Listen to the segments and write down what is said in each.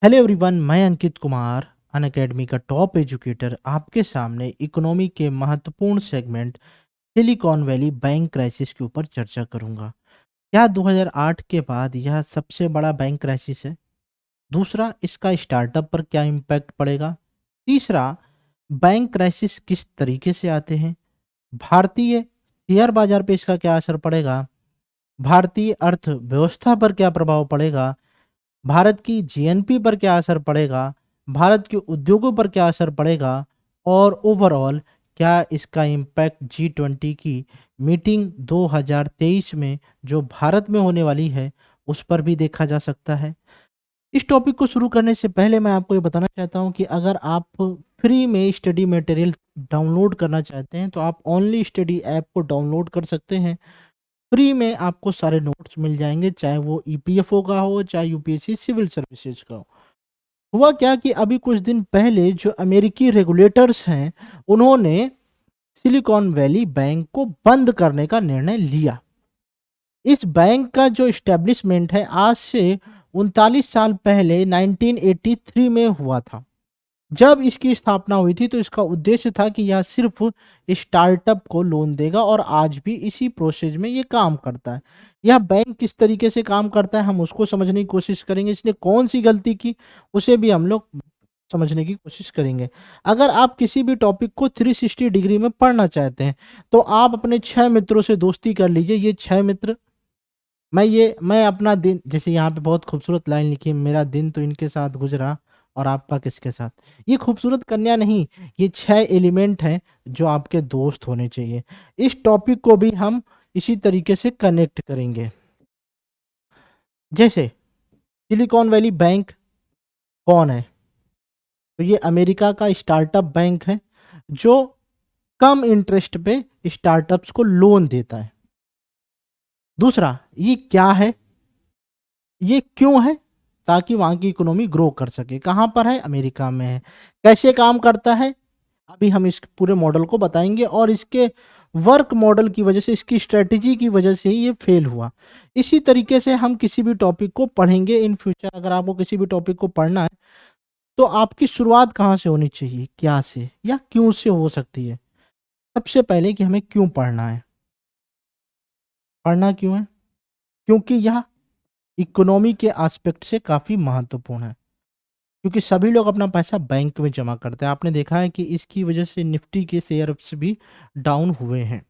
Hello everyone, मैं Ankit Kumar Unacademy का top educator आपके सामने इकोनॉमी के महत्वपूर्ण segment silicon valley bank crisis के ऊपर चर्चा करूंगा। क्या 2008 के बाद यह सबसे बड़ा बैंक क्राइसिस है? दूसरा, इसका स्टार्टअप पर क्या इम्पैक्ट पड़ेगा? तीसरा, बैंक क्राइसिस किस तरीके से आते हैं? भारतीय शेयर बाजार पे इसका क्या असर पड़ेगा? भारतीय अर्थव्यवस्था पर क्या प्रभाव पड़ेगा? भारत की जीएनपी पर क्या असर पड़ेगा? भारत के उद्योगों पर क्या असर पड़ेगा? और ओवरऑल क्या इसका इम्पैक्ट जी20 की मीटिंग 2023 में जो भारत में होने वाली है उस पर भी देखा जा सकता है? इस टॉपिक को शुरू करने से पहले मैं आपको ये बताना चाहता हूँ कि अगर आप फ्री में स्टडी मटेरियल डाउनलोड करना चाहते हैं तो आप ओनली स्टडी ऐप को डाउनलोड कर सकते हैं। फ्री में आपको सारे नोट्स मिल जाएंगे, चाहे वो ईपीएफओ का हो चाहे यूपीएससी सिविल सर्विसेज का हो। हुआ क्या कि अभी कुछ दिन पहले जो अमेरिकी रेगुलेटर्स हैं उन्होंने सिलिकॉन वैली बैंक को बंद करने का निर्णय लिया। इस बैंक का जो इस्टेब्लिशमेंट है आज से 39 साल पहले 1983 में हुआ था। जब इसकी स्थापना हुई थी तो इसका उद्देश्य था कि यह सिर्फ स्टार्टअप को लोन देगा और आज भी इसी प्रोसेस में ये काम करता है। यह बैंक किस तरीके से काम करता है हम उसको समझने की कोशिश करेंगे, इसने कौन सी गलती की उसे भी हम लोग समझने की कोशिश करेंगे। अगर आप किसी भी टॉपिक को 360 डिग्री में पढ़ना चाहते हैं तो आप अपने 6 मित्रों से दोस्ती कर लीजिए। ये 6 मित्र, मैं अपना दिन, जैसे यहाँ पे बहुत खूबसूरत लाइन लिखी है, मेरा दिन तो इनके साथ गुजरा और आपका किसके साथ। ये खूबसूरत कन्या नहीं, ये 6 एलिमेंट हैं जो आपके दोस्त होने चाहिए। इस टॉपिक को भी हम इसी तरीके से कनेक्ट करेंगे। जैसे सिलिकॉन वैली बैंक कौन है? तो ये अमेरिका का स्टार्टअप बैंक है जो कम इंटरेस्ट पे स्टार्टअप्स को लोन देता है। दूसरा, ये क्या है, ये क्यों है? ताकि वहां की इकोनॉमी ग्रो कर सके। कहां पर है? अमेरिका में है। कैसे काम करता है अभी हम इस पूरे मॉडल को बताएंगे और इसके वर्क मॉडल की वजह से, इसकी स्ट्रेटेजी की वजह से ही ये फेल हुआ। इसी तरीके से हम किसी भी टॉपिक को पढ़ेंगे इन फ्यूचर। अगर आपको किसी भी टॉपिक को पढ़ना है तो आपकी शुरुआत कहाँ से होनी चाहिए, क्या से या क्यों से हो सकती है। सबसे पहले कि हमें क्यों पढ़ना है। पढ़ना क्यों है? क्योंकि यह इकोनॉमी के एस्पेक्ट से काफ़ी महत्वपूर्ण है। क्योंकि सभी लोग अपना पैसा बैंक में जमा करते हैं। आपने देखा है कि इसकी वजह से निफ्टी के शेयर्स भी डाउन हुए हैं।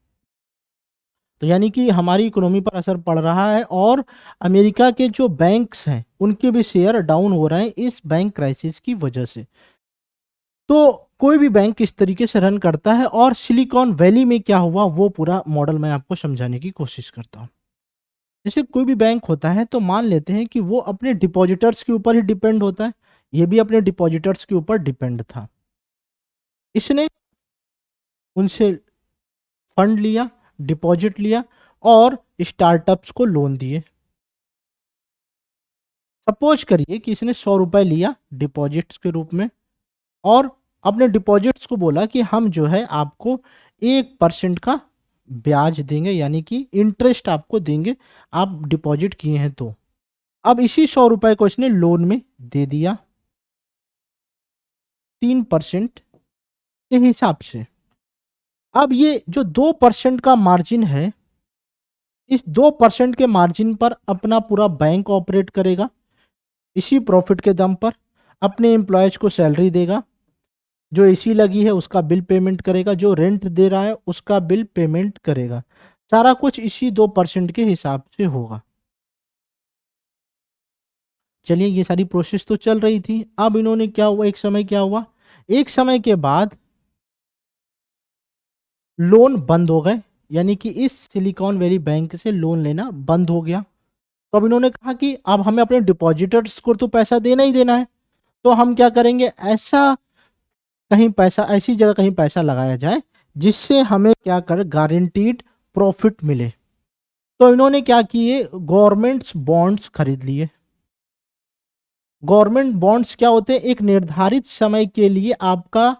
तो यानी कि हमारी इकोनॉमी पर असर पड़ रहा है और अमेरिका के जो बैंक्स हैं उनके भी शेयर डाउन हो रहे हैं इस बैंक क्राइसिस की वजह से। तो कोई भी बैंक इस तरीके से रन करता है और सिलिकॉन वैली में क्या हुआ वो पूरा मॉडल मैं आपको समझाने की कोशिश करता हूँ। जैसे कोई भी बैंक होता है तो मान लेते हैं कि वो अपने डिपॉजिटर्स के ऊपर ही डिपेंड होता है। ये भी अपने डिपॉजिटर्स के ऊपर डिपेंड था। इसने उनसे फंड लिया, डिपॉजिट लिया और स्टार्टअप्स को लोन दिए। सपोज करिए कि इसने 100 रुपए लिया डिपॉजिट्स के रूप में और अपने डिपॉजिट्स को बोला कि हम जो है आपको 1% का ब्याज देंगे, यानी कि इंटरेस्ट आपको देंगे, आप डिपॉजिट किए हैं तो। अब इसी 100 रुपए को इसने लोन में दे दिया 3% के हिसाब से। अब ये जो 2% का मार्जिन है, इस 2% के मार्जिन पर अपना पूरा बैंक ऑपरेट करेगा। इसी प्रॉफिट के दम पर अपने एम्प्लॉयज को सैलरी देगा, जो एसी लगी है उसका बिल पेमेंट करेगा, जो रेंट दे रहा है उसका बिल पेमेंट करेगा। सारा कुछ इसी 2% के हिसाब से होगा। चलिए, ये सारी प्रोसेस तो चल रही थी। अब इन्होंने क्या हुआ, एक समय क्या हुआ, एक समय के बाद लोन बंद हो गए, यानी कि इस सिलिकॉन वैली बैंक से लोन लेना बंद हो गया। तो अब इन्होंने कहा कि अब हमें अपने डिपॉजिटर्स को तो पैसा देना ही देना है, तो हम क्या करेंगे, ऐसी जगह कहीं पैसा लगाया जाए जिससे हमें क्या कर गारंटीड प्रॉफिट मिले। तो इन्होंने क्या किए, गवर्नमेंट्स बॉन्ड्स खरीद लिए। गवर्नमेंट बॉन्ड्स क्या होते हैं, एक निर्धारित समय के लिए आपका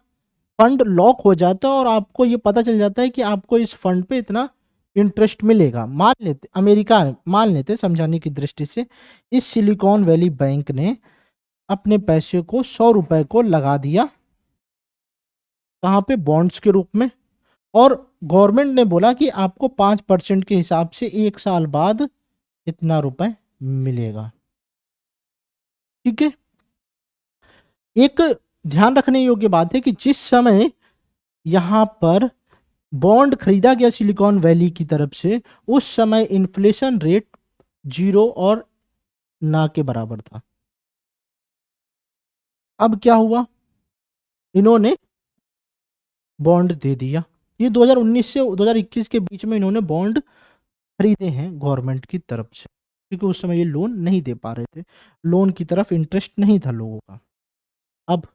फंड लॉक हो जाता है और आपको ये पता चल जाता है कि आपको इस फंड पे इतना इंटरेस्ट मिलेगा। मान लेते समझाने की दृष्टि से इस सिलिकॉन वैली बैंक ने अपने पैसे को 100 रुपए को लगा दिया, कहाँ पे, बॉन्ड्स के रूप में। और गवर्नमेंट ने बोला कि आपको 5% के हिसाब से 1 साल बाद इतना रुपए मिलेगा। ठीक है। एक ध्यान रखने योग्य बात है कि जिस समय यहां पर बॉन्ड खरीदा गया सिलिकॉन वैली की तरफ से, उस समय इन्फ्लेशन रेट 0 और ना के बराबर था। अब क्या हुआ, इन्होंने बॉन्ड दे दिया। ये 2019 से 2021 के बीच में इन्होंने बॉन्ड खरीदे हैं गवर्नमेंट की तरफ से, क्योंकि उस समय ये लोन नहीं दे पा रहे थे, लोन की तरफ इंटरेस्ट नहीं था लोगों का। अब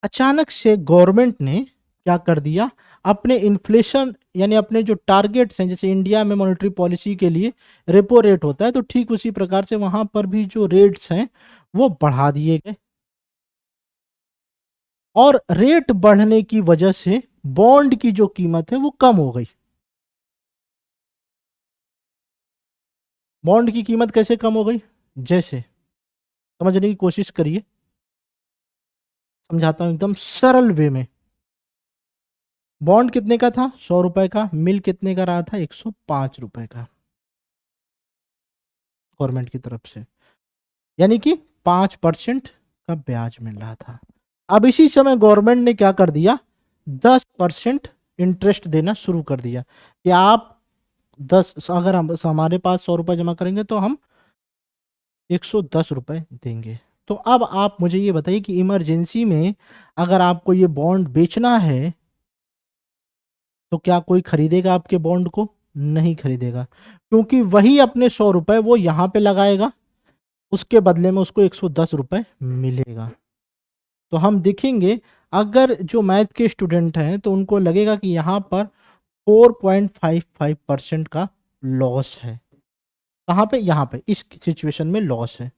अचानक से गवर्नमेंट ने क्या कर दिया, अपने इन्फ्लेशन यानी अपने जो टारगेट्स हैं, जैसे इंडिया में मॉनेटरी पॉलिसी के लिए रेपो रेट होता है, तो ठीक उसी प्रकार से वहां पर भी जो रेट्स हैं वो बढ़ा दिए गए। और रेट बढ़ने की वजह से बॉन्ड की जो कीमत है वो कम हो गई। बॉन्ड की कीमत कैसे कम हो गई, जैसे, समझने की कोशिश करिए, समझाता हूं एकदम सरल वे में। बॉन्ड कितने का था, 100 रुपए का, मिल कितने का रहा था, 105 रुपए का गवर्नमेंट की तरफ से, यानी कि 5% का ब्याज मिल रहा था। अब इसी समय गवर्नमेंट ने क्या कर दिया, 10% इंटरेस्ट देना शुरू कर दिया कि आप 10, अगर हम हमारे पास 100 रुपए जमा करेंगे तो हम 110 रुपए देंगे। तो अब आप मुझे ये बताइए कि इमरजेंसी में अगर आपको ये बॉन्ड बेचना है तो क्या कोई खरीदेगा आपके बॉन्ड को, नहीं खरीदेगा, क्योंकि वही अपने 100 रुपए वो यहाँ पे लगाएगा, उसके बदले में उसको 110 रुपए मिलेगा। तो हम देखेंगे, अगर जो मैथ के स्टूडेंट हैं तो उनको लगेगा कि यहाँ पर 4.55% का लॉस है। कहाँ पे, यहाँ पे इस सिचुएशन में लॉस है।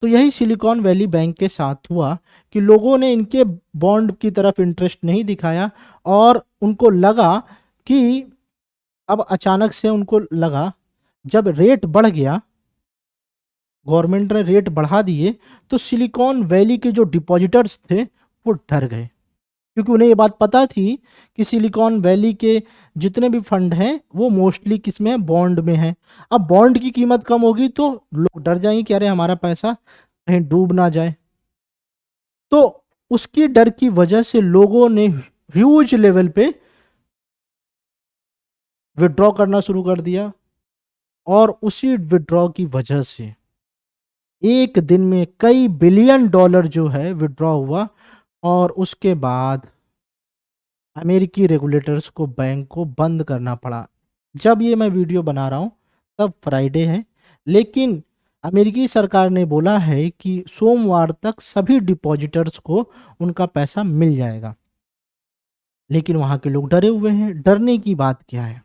तो यही सिलिकॉन वैली बैंक के साथ हुआ कि लोगों ने इनके बॉन्ड की तरफ इंटरेस्ट नहीं दिखाया, और उनको लगा कि, अब अचानक से उनको लगा, जब रेट बढ़ गया, गवर्नमेंट ने रेट बढ़ा दिए, तो सिलिकॉन वैली के जो डिपॉजिटर्स थे वो डर गए, क्योंकि उन्हें ये बात पता थी कि सिलिकॉन वैली के जितने भी फंड हैं वो मोस्टली किस में है, बॉन्ड में है। अब बॉन्ड की कीमत कम होगी तो लोग डर जाएंगे कि अरे हमारा पैसा कहीं डूब ना जाए। तो उसकी डर की वजह से लोगों ने ह्यूज लेवल पे विड्रॉ करना शुरू कर दिया, और उसी विड्रॉ की वजह से एक दिन में कई बिलियन डॉलर जो है विड्रॉ हुआ। और उसके बाद अमेरिकी रेगुलेटर्स को बैंक को बंद करना पड़ा। जब ये मैं वीडियो बना रहा हूँ तब फ्राइडे है, लेकिन अमेरिकी सरकार ने बोला है कि सोमवार तक सभी डिपॉजिटर्स को उनका पैसा मिल जाएगा। लेकिन वहाँ के लोग डरे हुए हैं। डरने की बात क्या है,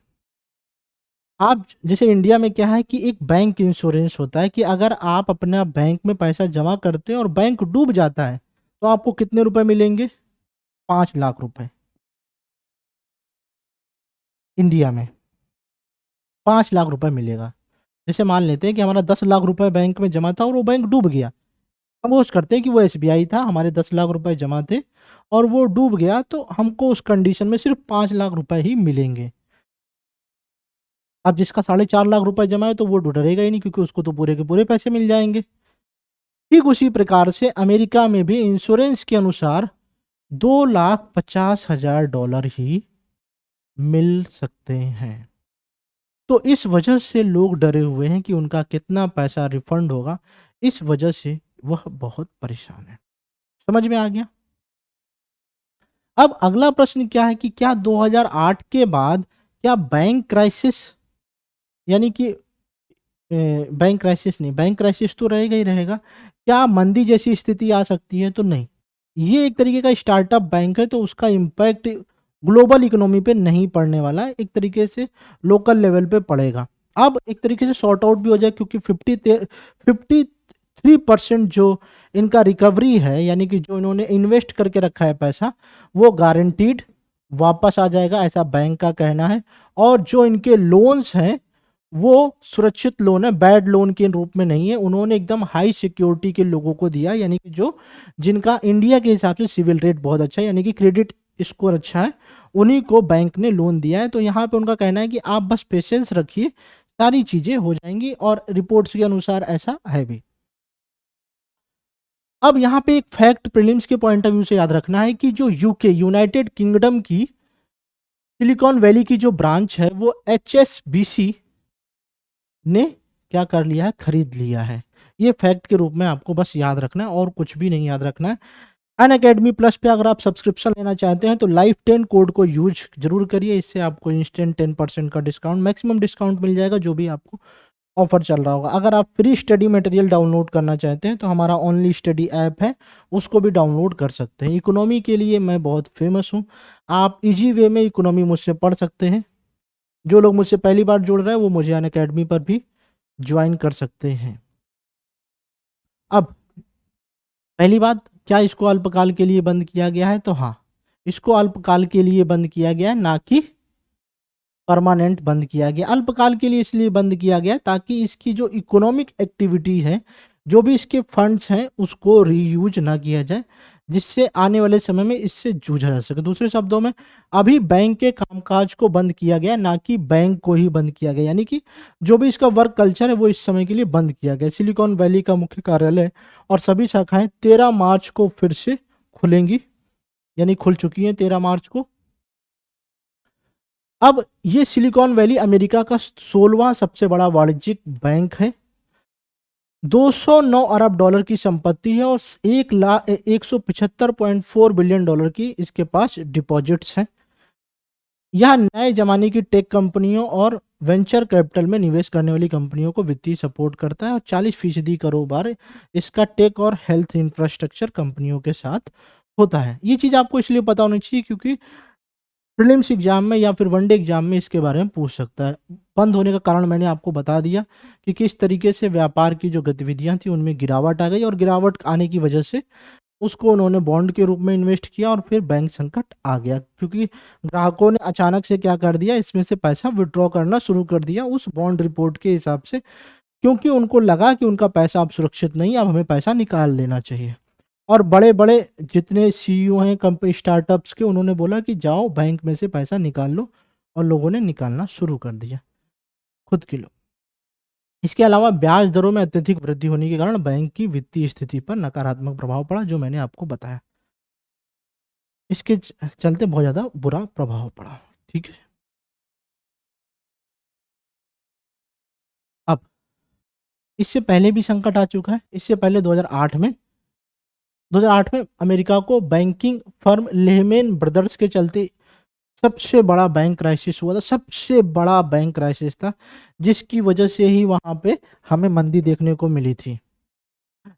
आप जैसे इंडिया में क्या है कि एक बैंक इंश्योरेंस होता है कि अगर आप अपना बैंक में पैसा जमा करते हैं और बैंक डूब जाता है तो आपको कितने रुपए मिलेंगे, 5 लाख रुपए। इंडिया में 5 लाख रुपए मिलेगा। जैसे मान लेते हैं कि हमारा 10 लाख रुपए बैंक में जमा था और वो बैंक डूब गया। सपोज करते हैं कि वो एसबीआई था, हमारे 10 लाख रुपए जमा थे और वो डूब गया, तो हमको उस कंडीशन में सिर्फ 5 लाख रुपए ही मिलेंगे। अब जिसका 4.5 लाख रुपए जमा है तो वो डरेगा ही नहीं, क्योंकि उसको तो पूरे के पूरे पैसे मिल जाएंगे। ठीक उसी प्रकार से अमेरिका में भी इंश्योरेंस के अनुसार 2,50,000 डॉलर ही मिल सकते हैं। तो इस वजह से लोग डरे हुए हैं कि उनका कितना पैसा रिफंड होगा। इस वजह से वह बहुत परेशान है। समझ में आ गया। अब अगला प्रश्न क्या है कि क्या 2008 के बाद क्या बैंक क्राइसिस, यानी कि बैंक क्राइसिस नहीं, बैंक क्राइसिस तो रहेगा ही रहेगा, क्या मंदी जैसी स्थिति आ सकती है, तो नहीं। ये एक तरीके का स्टार्टअप बैंक है, तो उसका इम्पैक्ट ग्लोबल इकोनॉमी पे नहीं पड़ने वाला है, एक तरीके से लोकल लेवल पे पड़ेगा। अब एक तरीके से सॉर्ट आउट भी हो जाए, क्योंकि 53% जो इनका रिकवरी है, यानी कि जो इन्होंने इन्वेस्ट करके रखा है पैसा, वो गारंटीड वापस आ जाएगा, ऐसा बैंक का कहना है। और जो इनके लोन्स हैं वो सुरक्षित लोन है, बैड लोन के रूप में नहीं है। उन्होंने एकदम हाई सिक्योरिटी के लोगों को दिया, यानी कि जो जिनका इंडिया के हिसाब से सिविल रेट बहुत अच्छा है, यानी कि क्रेडिट स्कोर अच्छा है, उन्हीं को बैंक ने लोन दिया है। तो यहाँ पे उनका कहना है कि आप बस पेशेंस रखिए, सारी चीजें हो जाएंगी, और रिपोर्ट्स के अनुसार ऐसा है भी। अब यहाँ पे एक फैक्ट प्रीलिम्स के पॉइंट ऑफ व्यू से याद रखना है कि जो यूके यूनाइटेड किंगडम की सिलिकॉन वैली की जो ब्रांच है वो HSBC ने क्या कर लिया है, खरीद लिया है। ये फैक्ट के रूप में आपको बस याद रखना है, और कुछ भी नहीं याद रखना है। अन अकेडमी प्लस पे अगर आप सब्सक्रिप्शन लेना चाहते हैं तो लाइफ 10 कोड को यूज जरूर करिए, इससे आपको इंस्टेंट 10% का डिस्काउंट, मैक्सिमम डिस्काउंट मिल जाएगा जो भी आपको ऑफर चल रहा होगा। अगर आप फ्री स्टडी मटेरियल डाउनलोड करना चाहते हैं तो हमारा ओनली स्टडी ऐप है, उसको भी डाउनलोड कर सकते हैं। इकोनॉमी के लिए मैं बहुत फेमस हूँ, आप इजी वे में इकोनॉमी मुझसे पढ़ सकते हैं। जो लोग मुझसे पहली बार जुड़ रहे हैं वो मुझे अन अकेडमी पर भी ज्वाइन कर सकते हैं। अब पहली बात, क्या इसको अल्पकाल के लिए बंद किया गया है? तो हाँ, इसको अल्पकाल के लिए बंद किया गया है, ना कि परमानेंट बंद किया गया। अल्पकाल के लिए इसलिए बंद किया गया ताकि इसकी जो इकोनॉमिक एक्टिविटी है, जो भी इसके फंड्स हैं, उसको रीयूज ना किया जाए, जिससे आने वाले समय में इससे जूझा जा सके। दूसरे शब्दों में, अभी बैंक के कामकाज को बंद किया गया, ना कि बैंक को ही बंद किया गया, यानी कि जो भी इसका वर्क कल्चर है वो इस समय के लिए बंद किया गया। सिलिकॉन वैली का मुख्य कार्यालय और सभी शाखाएं 13 मार्च को फिर से खुलेंगी, यानी खुल चुकी हैं 13 मार्च को। अब ये सिलिकॉन वैली अमेरिका का 16वां सबसे बड़ा वाणिज्यिक बैंक है। 209 अरब डॉलर की संपत्ति है और 175.4 बिलियन डॉलर की इसके पास डिपॉजिट्स हैं। यह नए जमाने की टेक कंपनियों और वेंचर कैपिटल में निवेश करने वाली कंपनियों को वित्तीय सपोर्ट करता है, और 40% कारोबार इसका टेक और हेल्थ इंफ्रास्ट्रक्चर कंपनियों के साथ होता है। ये चीज़ आपको इसलिए पता होनी चाहिए क्योंकि प्रीलिम्स एग्जाम में या फिर वनडे एग्जाम में इसके बारे में पूछ सकता है। बंद होने का कारण मैंने आपको बता दिया कि किस तरीके से व्यापार की जो गतिविधियां थी उनमें गिरावट आ गई, और गिरावट आने की वजह से उसको उन्होंने बॉन्ड के रूप में इन्वेस्ट किया, और फिर बैंक संकट आ गया क्योंकि ग्राहकों ने अचानक से क्या कर दिया, इसमें से पैसा विड्रॉ करना शुरू कर दिया उस बॉन्ड रिपोर्ट के हिसाब से, क्योंकि उनको लगा कि उनका पैसा अब सुरक्षित नहीं, अब हमें पैसा निकाल लेना चाहिए। और बड़े बड़े जितने सीईओ हैं कंपनी स्टार्टअप्स के, उन्होंने बोला कि जाओ बैंक में से पैसा निकाल लो, और लोगों ने निकालना शुरू कर दिया खुद के लोग। इसके अलावा ब्याज दरों में अत्यधिक वृद्धि होने के कारण बैंक की वित्तीय स्थिति पर नकारात्मक प्रभाव पड़ा, जो मैंने आपको बताया। इसके चलते बहुत ज़्यादा बुरा प्रभाव पड़ा। ठीक है, अब इससे पहले भी संकट आ चुका है। इससे पहले 2008 में अमेरिका को बैंकिंग फर्म लेहमैन ब्रदर्स के चलते सबसे बड़ा बैंक क्राइसिस हुआ था, सबसे बड़ा बैंक क्राइसिस था, जिसकी वजह से ही वहां पे हमें मंदी देखने को मिली थी।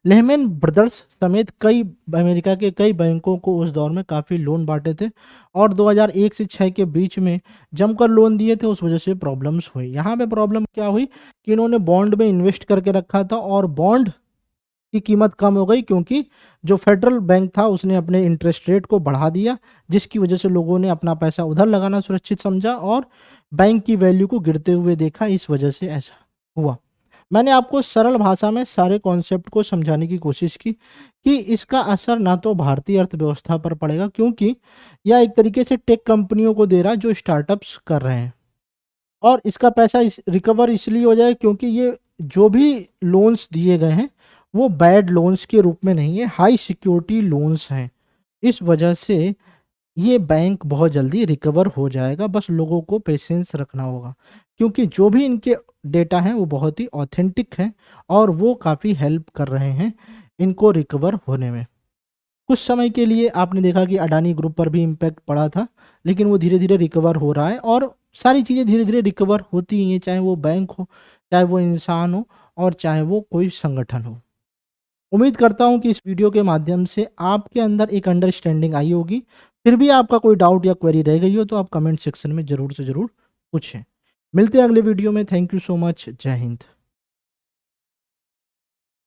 लेहमैन ब्रदर्स समेत कई अमेरिका के कई बैंकों को उस दौर में काफ़ी लोन बांटे थे, और 2001 से 6 के बीच में जमकर लोन दिए थे। उस वजह से प्रॉब्लम्स हुई। यहाँ पे प्रॉब्लम क्या हुई कि इन्होंने बॉन्ड में इन्वेस्ट करके रखा था, और बॉन्ड की कीमत कम हो गई क्योंकि जो फेडरल बैंक था उसने अपने इंटरेस्ट रेट को बढ़ा दिया, जिसकी वजह से लोगों ने अपना पैसा उधर लगाना सुरक्षित समझा और बैंक की वैल्यू को गिरते हुए देखा। इस वजह से ऐसा हुआ। मैंने आपको सरल भाषा में सारे कॉन्सेप्ट को समझाने की कोशिश की कि इसका असर ना तो भारतीय अर्थव्यवस्था पर पड़ेगा, क्योंकि यह एक तरीके से टेक कंपनियों को दे रहा है जो स्टार्टअप्स कर रहे हैं, और इसका पैसा रिकवर इसलिए हो जाए क्योंकि ये जो भी लोन्स दिए गए हैं वो बैड लोन्स के रूप में नहीं है, हाई सिक्योरिटी लोन्स हैं। इस वजह से ये बैंक बहुत जल्दी रिकवर हो जाएगा, बस लोगों को पेशेंस रखना होगा, क्योंकि जो भी इनके डेटा हैं वो बहुत ही ऑथेंटिक हैं, और वो काफ़ी हेल्प कर रहे हैं इनको रिकवर होने में। कुछ समय के लिए आपने देखा कि अडानी ग्रुप पर भी इम्पैक्ट पड़ा था, लेकिन वो धीरे धीरे रिकवर हो रहा है, और सारी चीज़ें धीरे धीरे रिकवर होती ही हैं, चाहे वो बैंक हो, चाहे वो इंसान हो, और चाहे वो कोई संगठन हो। उम्मीद करता हूँ कि इस वीडियो के माध्यम से आपके अंदर एक अंडरस्टैंडिंग आई होगी। फिर भी आपका कोई डाउट या क्वेरी रह गई हो तो आप कमेंट सेक्शन में ज़रूर से ज़रूर पूछें। मिलते हैं अगले वीडियो में। Thank you so much. जय हिंद।